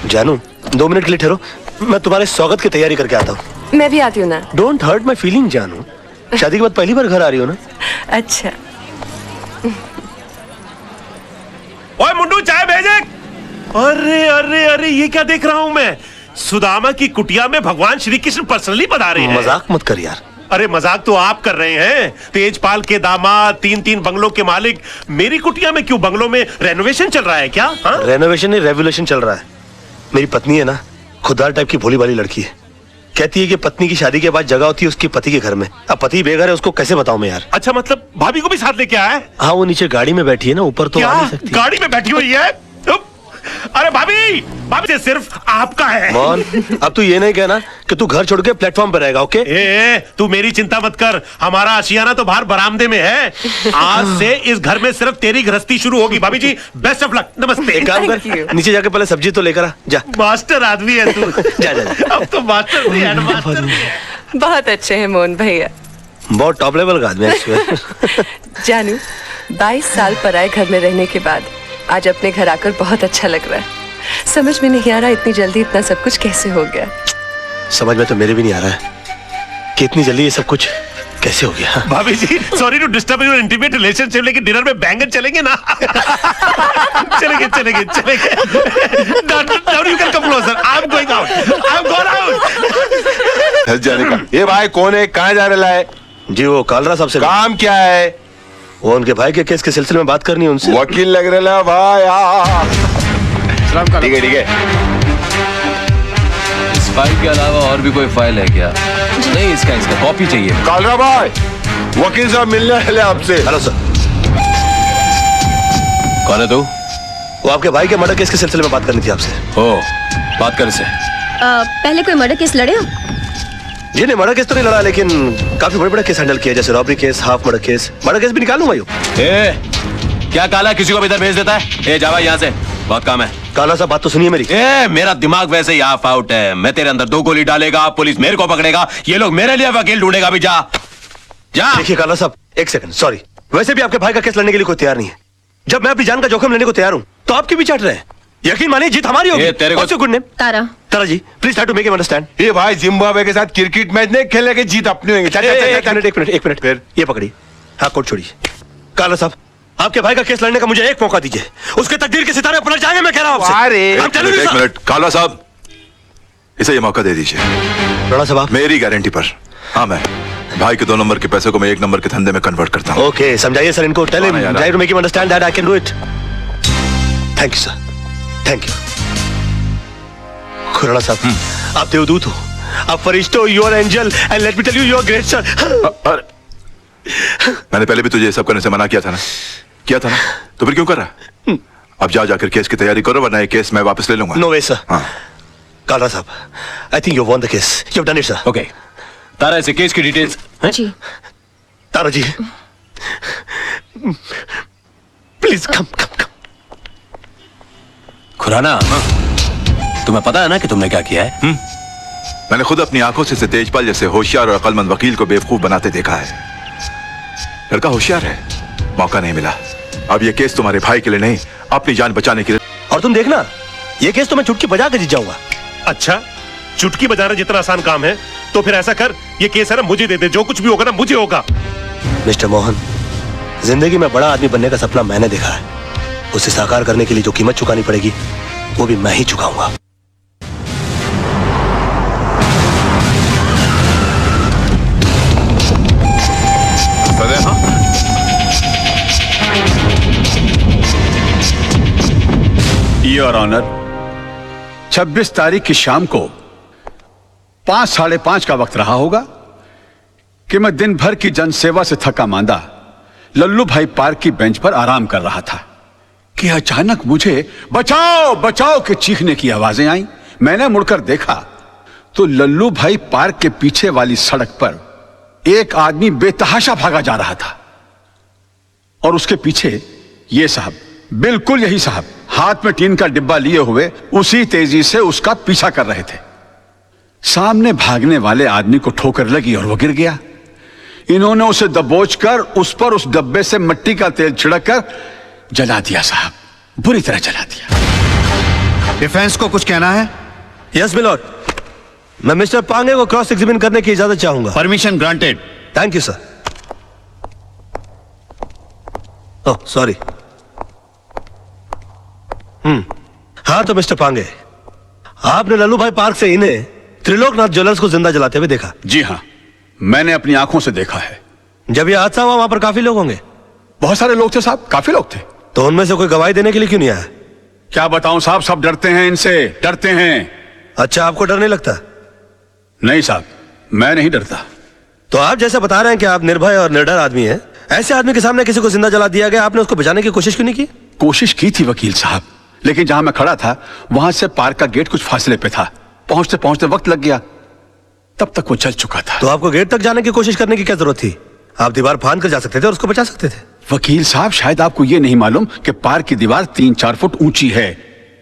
जानू 2 मिनट के लिए ठहरो, मैं तुम्हारे स्वागत की तैयारी करके आता हूँ। मैं भी आती हूँ ना। डोंट हर्ट माई फीलिंग जानू, शादी के बाद पहली बार घर आ रही हो ना। अच्छा। ओए मुंडू चाय भेजे। अरे अरे अरे ये क्या देख रहा हूँ मैं, सुदामा की कुटिया में भगवान श्री कृष्ण पर्सनली पधारे हैं। मजाक मत कर यार। अरे मजाक तो आप कर रहे हैं, तेजपाल के दामाद, 3-3 बंगलों के मालिक मेरी कुटिया में क्यों? बंगलों में रेनोवेशन चल रहा है क्या? रेनोवेशन नहीं, रेवोल्यूशन चल रहा है। मेरी पत्नी है ना, खुददार टाइप की भोली भाली लड़की है। कहती है कि पत्नी की शादी के बाद जगह होती है उसके पति के घर में। अब पति बेघर है, उसको कैसे बताऊं मैं यार। अच्छा मतलब भाभी को भी साथ लेके आया है? हाँ वो नीचे गाड़ी में बैठी है ना, ऊपर तो आ नहीं सकती। गाड़ी में बैठी हुई है? अरे भाभी, भाभी से सिर्फ आपका है। मोहन, अब तू ये नहीं कहना कि तू घर छोड़ के प्लेटफॉर्म पे रहेगा, ओके? तू मेरी चिंता मत कर, हमारा आशियाना तो बाहर बरामदे में है। आज से इस घर में सिर्फ तेरी गृहस्थी शुरू होगी। भाभी जी बेस्ट ऑफ लक, नमस्ते। एक काम कर, नीचे जाके पहले सब्जी तो लेकर आ जा। मास्टर आदमी है तू। जा जा जा। अब तो मास्टर भी है, मास्टर भी है। बहुत अच्छे हैं मोहन भैया, बहुत टॉप लेवल का आदमी है। जानू 22 साल पराए घर में रहने के बाद आज अपने घर आकर बहुत अच्छा लग रहा है। समझ में नहीं आ रहा इतनी जल्दी इतना सब कुछ कैसे हो गया। समझ में तो मेरे भी नहीं आ रहा है कि इतनी जल्दी ये सब कुछ कैसे हो गया। भाभी जी sorry to disturb your intimate relationship, लेकिन डिनर में बैंगन चलेंगे ना? चलेंगे चलेंगे चलेंगे। Now you can come closer. I'm going out. I'm going out. जाने का। ये भाई कौन है, कहाँ जा रहा है? जी वो कालरा साहब से। काम क्या है? वो उनके भाई के केस के सिलसिले में बात करनी है उनसे। वकील लग रहा है भाई। ठीक है ठीक है। इस फाइल के अलावा और भी कोई फाइल है क्या? नहीं, इसका कॉपी चाहिए। कालरा भाई, वकील साहब मिलने वाले आपसे। Hello sir. कौन है तू? वो आपके भाई के मर्डर केस के सिलसिले में बात करनी थी आपसे। ओ, बात कर इससे। पहले कोई मर्डर केस लड़े हो? जी नहीं, मर्डर केस तो नहीं लड़ा, लेकिन काफी बड़े बड़े केस हैंडल किए, जैसे robbery case, half murder case. Murder case भी निकालूंगा यूं। क्या काला किसी को भी इधर भेज देता है? ए जावा यहाँ से, बहुत काम है। काला साहब बात तो सुनिए मेरी। मेरा दिमाग वैसे ही ऑफ आउट है। मैं तेरे अंदर 2 गोली डालेगा, पुलिस मेरे को पकड़ेगा, ये लोग मेरे लिए वकील ढूंढेगा। भी जा जा। देखिए काला साहब, एक सेकंड, सॉरी। वैसे भी आपके भाई का केस लड़ने के लिए कोई तैयार नहीं है। जब मैं अपनी जान का जोखिम लेने को तैयार हूँ तो आपकी भी चाट रहे हैं। यकीन मानिए जीत हमारी होगी। तेरे को good name Tara. Tara ji please try to make him understand. ये भाई जिम्बाब्वे के साथ क्रिकेट मैच नहीं खेलने के, जीत अपनी होंगे। एक मिनट फिर ये पकड़ी। हाँ कोट छोड़िए। काला साहब आपके भाई का केस लड़ने का मुझे एक मौका दीजिए, उसके तकदीर के सितारे पलट जाएंगे। मैं कह रहा हूँ एक मिनट काला साहब, इसे ये मौका दे दीजिए। राणा साहब मेरी गारंटी पर। हाँ, मैं भाई के 2 नंबर के पैसे को मैं 1 नंबर के धंधे में कन्वर्ट करता हूँ। ओके समझाइए सर इनको। Tell him, try to make him understand that I can do it. Thank you sir, thank you. Khurana साहब आप देवदूत हो, आप फरिश्ते हो, you are angel and let me tell you you are great sir. मैंने पहले भी तुझे ये सब करने से मना किया था ना? किया था ना? तो फिर क्यों कर रहा? अब जाकर केस की तैयारी करो, वरना ये केस मैं वापस ले लूंगा। नो वे सर। कालरा साहब I think you won the case, you have done it sir. Okay Tara, इसे केस की डिटेल्स। जी Tara ji please come come come. Khurana, तुम्हें पता है ना कि तुमने क्या किया है? मैंने खुद अपनी आंखों से तेजपाल जैसे होशियार और अक्लमंद वकील को बेवकूफ बनाते देखा है। लड़का होशियार है, मौका नहीं मिला। अब ये केस तुम्हारे भाई के लिए नहीं, अपनी जान बचाने के लिए। और तुम देखना ये केस तो मैं चुटकी बजा के जीत जाऊंगा। अच्छा चुटकी बजाना जितना आसान काम है, तो फिर ऐसा कर, ये केस है ना मुझे दे दे, जो कुछ भी होगा ना मुझे होगा। मिस्टर मोहन, जिंदगी में बड़ा आदमी बनने का सपना मैंने देखा है, उसे साकार करने के लिए जो कीमत चुकानी पड़ेगी वो भी मैं ही चुकाऊंगा। योर ऑनर, 26 तारीख की शाम को 5, 5:30 का वक्त रहा होगा कि मैं दिन भर की जनसेवा से थका मांदा लल्लू भाई पार्क की बेंच पर आराम कर रहा था कि अचानक मुझे बचाओ बचाओ के चीखने की आवाजें आई। मैंने मुड़कर देखा तो लल्लू भाई पार्क के पीछे वाली सड़क पर एक आदमी बेतहाशा भागा जा रहा था और उसके पीछे ये साहब, बिल्कुल यही साहब, हाथ में टीन का डिब्बा लिए हुए उसी तेजी से उसका पीछा कर रहे थे। सामने भागने वाले आदमी को ठोकर लगी और वो गिर गया। इन्होंने उसे दबोचकर उस पर उस डब्बे से मिट्टी का तेल छिड़क कर जला दिया साहब, बुरी तरह जला दिया। डिफेंस को कुछ कहना है? यस मिलॉर्ड, मैं मिस्टर पांगे को क्रॉस एग्जामिन करने की इजाजत चाहूंगा। Permission granted. Thank you sir. Oh sorry. हाँ तो मिस्टर पांगे, आपने लल्लू भाई पार्क से इन्हें त्रिलोकनाथ ज्वेलर्स को जिंदा जलाते हुए देखा? जी हाँ, मैंने अपनी आंखों से देखा है। जब यह हादसा हुआ वहां पर काफी लोग होंगे? बहुत सारे लोग थे साहब, काफी लोग थे। तो उनमें से कोई गवाही देने के लिए क्यों नहीं आया? क्या बताऊं साहब, सब डरते हैं इनसे, डरते हैं। अच्छा, आपको डर नहीं लगता? नहीं साहब, मैं नहीं डरता। तो आप जैसे बता रहे हैं कि आप निर्भय और निडर आदमी हैं, ऐसे आदमी के सामने किसी को जिंदा जला दिया गया, आपने उसको बचाने की कोशिश क्यों नहीं की? कोशिश की थी वकील साहब, लेकिन जहां मैं खड़ा था वहां से पार्क का गेट कुछ फासले पे था। पहुंचते पहुंचते वक्त लग गया, तब तक वो चल चुका था। तो आपको गेट तक जाने की कोशिश करने की क्या जरूरत थी? आप दीवार फांद कर जा सकते थे और उसको बचा सकते थे। वकील साहब, शायद आपको ये नहीं मालूम कि पार्क की दीवार 3-4 फुट ऊंची है।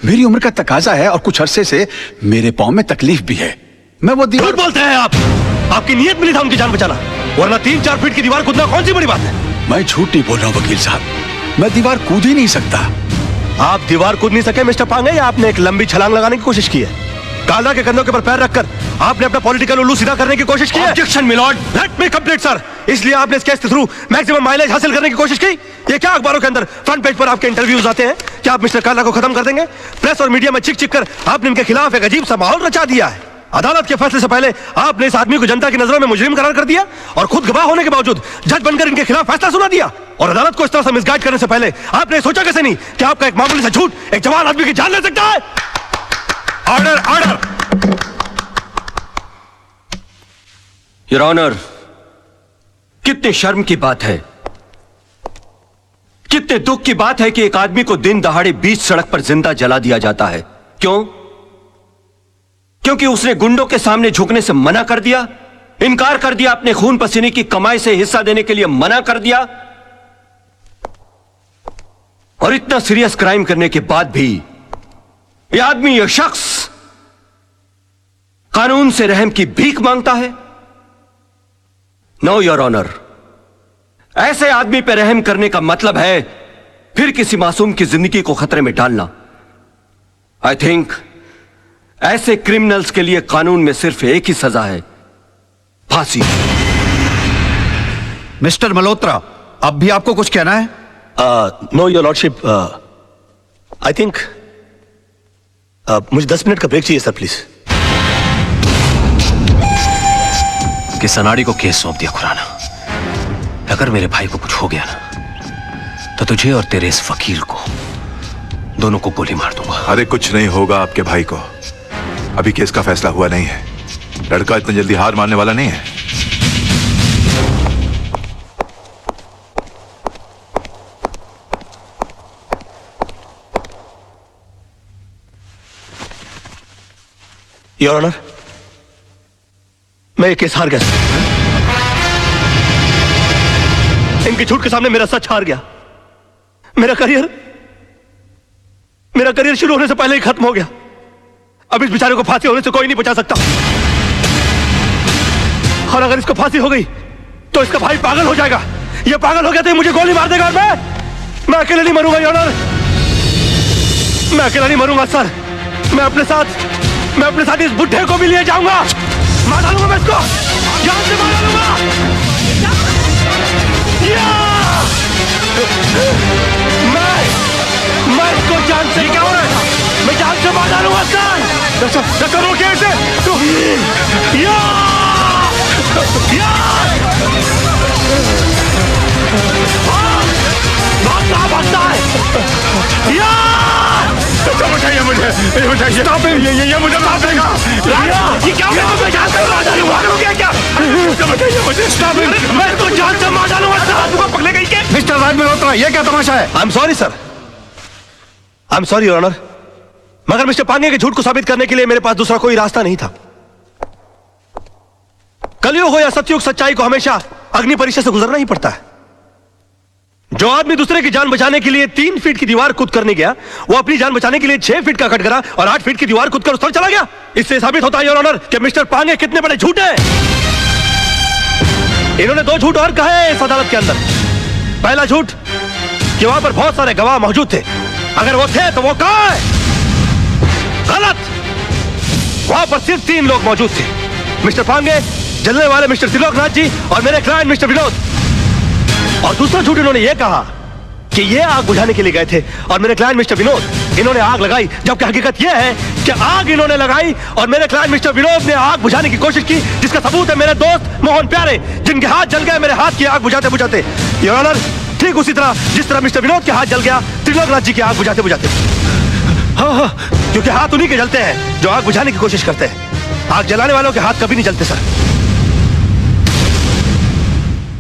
मेरी उम्र का तकाजा है और कुछ अरसे से मेरे पांव में तकलीफ भी है। मैं वो दीवार... झूठ बोलते हैं आप। आपकी नीयत मिली था उनकी जान बचाना, वरना 3-4 फीट की दीवार कूदना कौन सी बड़ी बात है? मैं झूठ नहीं बोल रहा हूं वकील साहब, मैं दीवार कूद ही नहीं सकता। आप दीवार कूद नहीं सके मिस्टर पांगे, या आपने एक लंबी छलांग लगाने की कोशिश की है? काला के कंधों के ऊपर पैर रखकर आपने अपना पॉलिटिकल उल्लू सीधा करने की कोशिश की है? Objection milord. Let me complete sir. इसलिए आपने इस केस के थ्रू मैक्सिमम माइलेज हासिल करने की कोशिश की? ये क्या अखबारों के अंदर फ्रंट पेज पर आपके इंटरव्यूज आते हैं? क्या आप मिस्टर काला को खत्म कर देंगे? प्रेस और मीडिया में चिक चिक कर आपने इनके खिलाफ एक अजीब सा माहौल रचा दिया है। अदालत के फैसले से पहले आपने इस आदमी को जनता की नजरों में मुजरिम करार कर दिया और खुद गवाह होने के बावजूद जज बनकर इनके खिलाफ फैसला सुना दिया। और अदालत को इस तरह से मिसगाइड करने से पहले आपने सोचा कैसे नहीं कि आपका एक मामूली सा झूठ एक जवान आदमी की जान ले सकता है? Order, order. योर ऑनर, कितने शर्म की बात है, कितने दुख की बात है कि एक आदमी को दिन दहाड़े बीच सड़क पर जिंदा जला दिया जाता है। क्यों? क्योंकि उसने गुंडों के सामने झुकने से मना कर दिया, इनकार कर दिया, अपने खून पसीने की कमाई से हिस्सा देने के लिए मना कर दिया। और इतना सीरियस क्राइम करने के बाद भी यह आदमी, यह शख्स कानून से रहम की भीख मांगता है। नो योर ऑनर, ऐसे आदमी पर रहम करने का मतलब है फिर किसी मासूम की जिंदगी को खतरे में डालना। आई थिंक ऐसे क्रिमिनल्स के लिए कानून में सिर्फ एक ही सजा है, फांसी। मिस्टर मल्होत्रा, अब भी आपको कुछ कहना है? Know your lordship, I think मुझे 10 मिनट का ब्रेक चाहिए सर, प्लीज। कि सनाडी को केस सौंप दिया खुराना। अगर मेरे भाई को कुछ हो गया ना, तो तुझे और तेरे इस वकील को दोनों को गोली मार दूंगा। अरे कुछ नहीं होगा आपके भाई को, अभी केस का फैसला हुआ नहीं है। लड़का इतना जल्दी हार मानने वाला नहीं है। योर ऑनर, मैं ये केस हार गया। इनके झूठ के सामने मेरा सच हार गया। मेरा करियर शुरू होने से पहले ही खत्म हो गया। अब इस बेचारे को फांसी होने से कोई नहीं बचा सकता। और अगर इसको फांसी हो गई तो इसका भाई पागल हो जाएगा। ये पागल हो गया तो ये मुझे गोली मार देगा और मैं अकेले नहीं मरूंगा योर ऑनर। मैं अकेला नहीं मरूंगा सर। मैं अपने साथ इस बुढ़े को भी लिए जाऊंगा। मार डालूंगा मैं इसको, जान से मार डालूंगा। मैं इसको जान से, क्या हो रहा है? मैं जान से मार डालूंगा सर। रोकिए इसे। भागता है। बताइए मुझे, बताइए। ये मुझे मार देगा। ये क्या हो गया? मैं जान से मार डालूंगा। क्या? बताइए मुझे। मैं इसको जान से मार डालूंगा सर। पकड़े गई के? मिस्टर राज मल्होत्रा, ये क्या तमाशा है? I am sorry sir, I am sorry your honour, मगर मिस्टर पांगे के झूठ को साबित करने के लिए मेरे पास दूसरा कोई रास्ता नहीं था। कलयुग हो या सतयुग, सच्चाई को हमेशा अग्नि परीक्षा से गुजरना ही पड़ता है। जो आदमी दूसरे की जान बचाने के लिए 3 फीट की दीवार कूद करने गया, वो अपनी जान बचाने के लिए 6 फीट का कटघरा और 8 फीट की दीवार कूद कर उस पर चला गया। इससे साबित होता है योर ऑनर कि मिस्टर पांगे कितने बड़े झूठ हैं। इन्होंने 2 झूठ और कहे इस अदालत के अंदर। पहला झूठ कि वहां पर बहुत सारे गवाह मौजूद थे। अगर वो थे तो वो कहां है? गलत। वहां पर सिर्फ 3 लोग मौजूद थे, मिस्टर पांगे, जलने वाले मिस्टर त्रिलोकनाथ जी और मेरे क्लाइंट मिस्टर विनोद। और दूसरा झूठ इन्होंने ये कहा कि ये आग बुझाने के लिए गए थे और मेरे क्लाइंट मिस्टर विनोद इन्होंने आग लगाई, जबकि हकीकत यह है कि आग इन्होंने लगाई और मेरे क्लाइंट मिस्टर विनोद ने आग बुझाने की कोशिश की, जिसका सबूत है मेरे दोस्त मोहन प्यारे, जिनके हाथ जल गए मेरे हाथ की आग बुझाते बुझाते। योर ऑनर, ठीक उसी तरह जिस तरह मिस्टर विनोद के हाथ जल गया त्रिलोकनाथ जी की आग बुझाते बुझाते। हाँ, क्योंकि हाथ उन्हीं के जलते हैं जो आग बुझाने की कोशिश करते हैं। आग जलाने वालों के हाथ कभी नहीं जलते सर।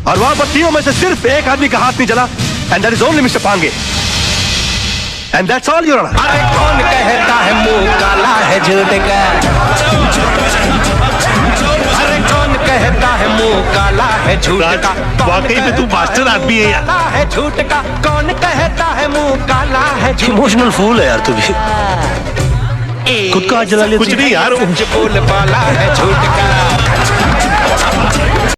और वहां पर तीनों में से सिर्फ एक आदमी का हाथ नहीं जला, and that is only mister Pange, and that's all your honour. अरे कौन कहता है मुंह काला है झूठ का? अरे कौन कहता है मुंह काला है झूठ का? वाकई में तू मास्टर आदमी है यार। काला है झूठ का? कौन कहता है मुंह काला है झूठ? इमोशनल फूल है यार तू भी। खुद का हाथ जला लिया कुछ नहीं यार, सच बोल वाला है झूठ का?